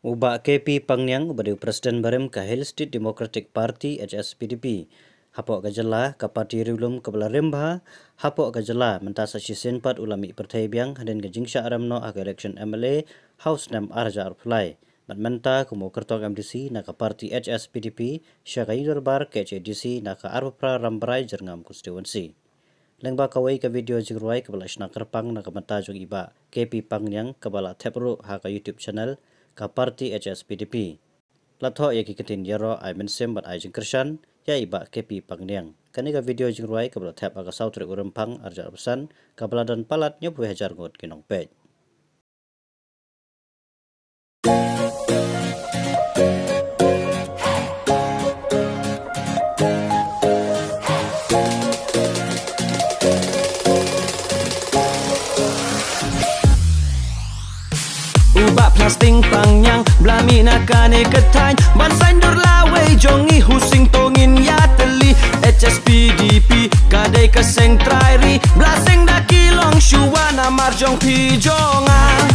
Uba KP Pangyang ubadu Presiden Barem ka Hill State Democratic Party HSPDP. Hapok kajala ka parti rilum kabala remba, hapok kajala mentasa sisen pat ulami pertai biang haden kejingsya aramno ag election MLA House Nam Arja Arfly. Menta kumo kertok MDC na ka parti HSPDP syaka yurbar ke HDC na ka arpra rambrai jerngam konstituensi. Lengba kawai ka video jingruai kabala sna kerpang na ka mentajung iba KP Pangyang kabala tepru ha ka YouTube channel ka parti HSPDP. Latho ya kiketin yaro ay mensem bat ay jingkershan ya iba KP Pangyang. Kani ka video jingruai kabala tep aga sautri urempang arja arpesan kabala dan palat nyobu hajar ngot kinong pej. Ubak plasting Pangyang blami nakane ketany bansan dur lawe jongi husing tongin ya teli HSPDP kadai keseng trairi blaseng daki long shuwana marjong pijonga